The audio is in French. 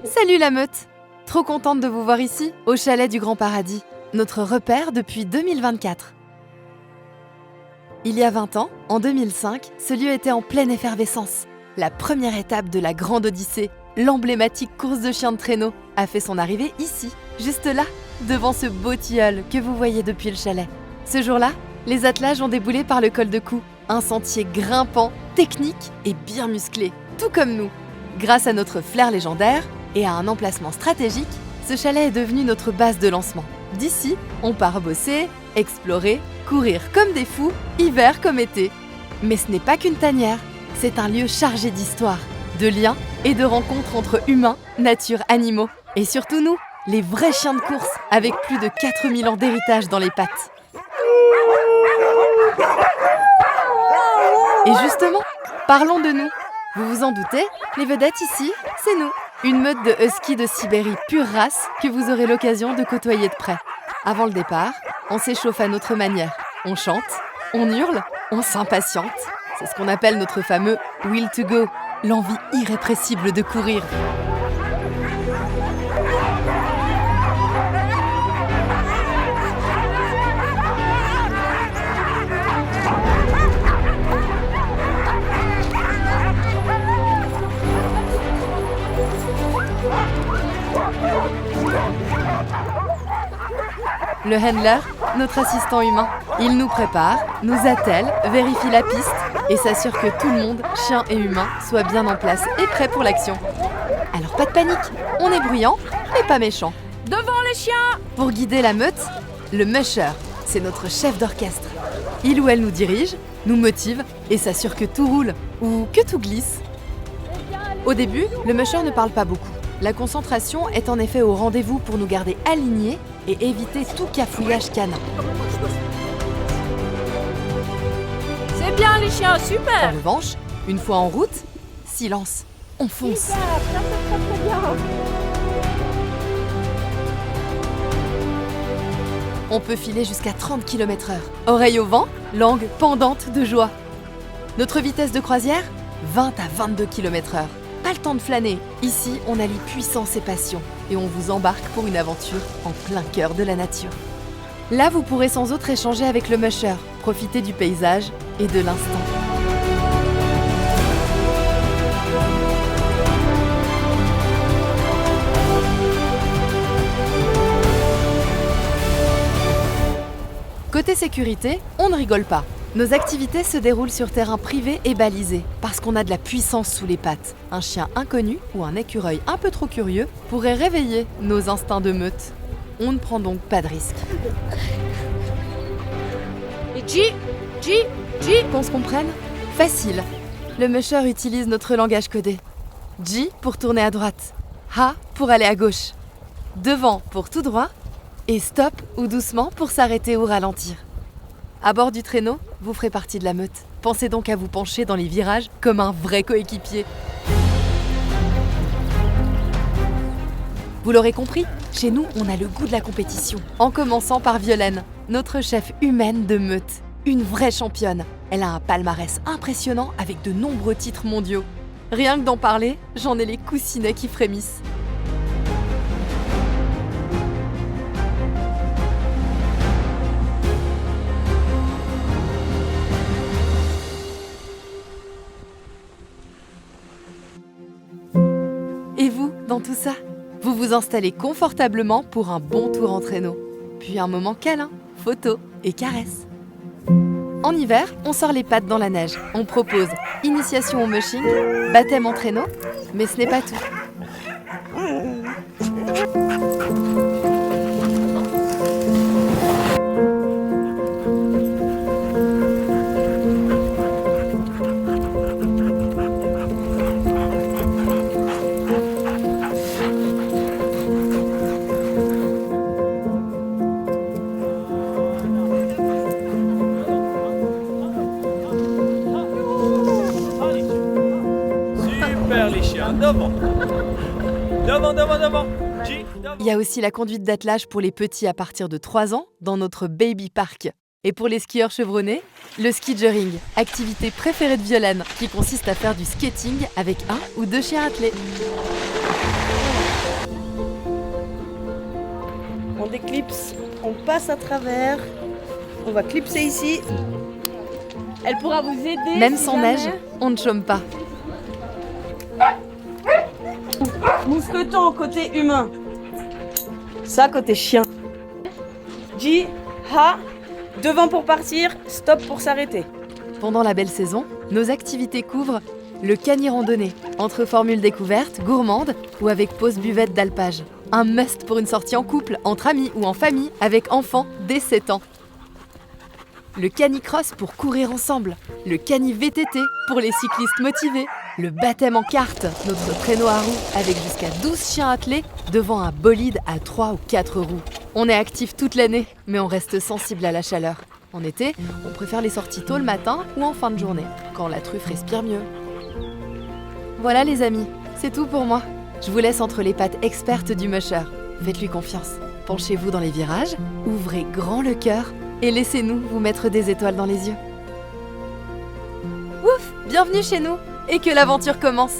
Salut la meute! Trop contente de vous voir ici, au chalet du Grand Paradis, notre repère depuis 2024. Il y a 20 ans, en 2005, ce lieu était en pleine effervescence. La première étape de la Grande Odyssée, l'emblématique course de chiens de traîneau, a fait son arrivée ici, juste là, devant ce beau tilleul que vous voyez depuis le chalet. Ce jour-là, les attelages ont déboulé par le col de Cou, un sentier grimpant, technique et bien musclé, tout comme nous. Grâce à notre flair légendaire et à un emplacement stratégique, ce chalet est devenu notre base de lancement. D'ici, on part bosser, explorer, courir comme des fous, hiver comme été. Mais ce n'est pas qu'une tanière, c'est un lieu chargé d'histoire, de liens et de rencontres entre humains, nature, animaux. Et surtout nous, les vrais chiens de course, avec plus de 4000 ans d'héritage dans les pattes. Et justement, parlons de nous. Vous vous en doutez, les vedettes ici, c'est nous. Une meute de huskies de Sibérie pure race que vous aurez l'occasion de côtoyer de près. Avant le départ, on s'échauffe à notre manière. On chante, on hurle, on s'impatiente. C'est ce qu'on appelle notre fameux « will to go », l'envie irrépressible de courir. Le handler, notre assistant humain, il nous prépare, nous attelle, vérifie la piste et s'assure que tout le monde, chien et humain, soit bien en place et prêt pour l'action. Alors pas de panique, on est bruyant, mais pas méchant. Devant les chiens! Pour guider la meute, le musher, c'est notre chef d'orchestre. Il ou elle nous dirige, nous motive et s'assure que tout roule ou que tout glisse. Au début, le musher ne parle pas beaucoup. La concentration est en effet au rendez-vous pour nous garder alignés et éviter tout cafouillage canin. C'est bien les chiens, En super! revanche, une fois en route, silence, on fonce. Super, ça fait très bien. On peut filer jusqu'à 30 km/h. Oreille au vent, langue pendante de joie. Notre vitesse de croisière, 20 à 22 km/h. Pas le temps de flâner. Ici, on allie puissance et passion. Et on vous embarque pour une aventure en plein cœur de la nature. Là, vous pourrez sans autre échanger avec le musher, profiter du paysage et de l'instant. Côté sécurité, on ne rigole pas. Nos activités se déroulent sur terrain privé et balisé, parce qu'on a de la puissance sous les pattes. Un chien inconnu ou un écureuil un peu trop curieux pourrait réveiller nos instincts de meute. On ne prend donc pas de risque. Et G, Qu'on se comprenne? Facile. Le musher utilise notre langage codé. G pour tourner à droite, H pour aller à gauche, devant pour tout droit, et stop ou doucement pour s'arrêter ou ralentir. À bord du traîneau, vous ferez partie de la meute. Pensez donc à vous pencher dans les virages comme un vrai coéquipier. Vous l'aurez compris, chez nous, on a le goût de la compétition. En commençant par Violaine, notre chef humaine de meute. Une vraie championne. Elle a un palmarès impressionnant avec de nombreux titres mondiaux. Rien que d'en parler, j'en ai les coussinets qui frémissent. Et vous, dans tout ça? Vous vous installez confortablement pour un bon tour en traîneau. Puis un moment câlin, photo et caresse. En hiver, on sort les pattes dans la neige. On propose initiation au mushing, baptême en traîneau, mais ce n'est pas tout. Super les chiens, devant. Devant. G, devant. Il y a aussi la conduite d'attelage pour les petits à partir de 3 ans dans notre Baby Park. Et pour les skieurs chevronnés, le skidgering, activité préférée de Violaine, qui consiste à faire du skating avec un ou deux chiens attelés. clips, on passe à travers. On va clipser ici. Elle pourra vous aider. Même si sans jamais. neige, on ne chôme pas. Mousqueton côté humain. Ça côté chien. Ji, ha, devant pour partir, stop pour s'arrêter. Pendant la belle saison, nos activités couvrent le cani randonnée, entre formules découvertes, gourmandes ou avec pause buvette d'alpage. Un must pour une sortie en couple, entre amis ou en famille, avec enfants dès 7 ans. Le canicross pour courir ensemble, le cani VTT pour les cyclistes motivés, le baptême en carte, notre traîneau à roues avec jusqu'à 12 chiens attelés devant un bolide à 3 ou 4 roues. On est actif toute l'année, mais on reste sensible à la chaleur. En été, on préfère les sorties tôt le matin ou en fin de journée, quand la truffe respire mieux. Voilà les amis, c'est tout pour moi. Je vous laisse entre les pattes expertes du musher. Faites-lui confiance. Penchez-vous dans les virages, ouvrez grand le cœur et laissez-nous vous mettre des étoiles dans les yeux. Ouf, bienvenue chez nous et que l'aventure commence.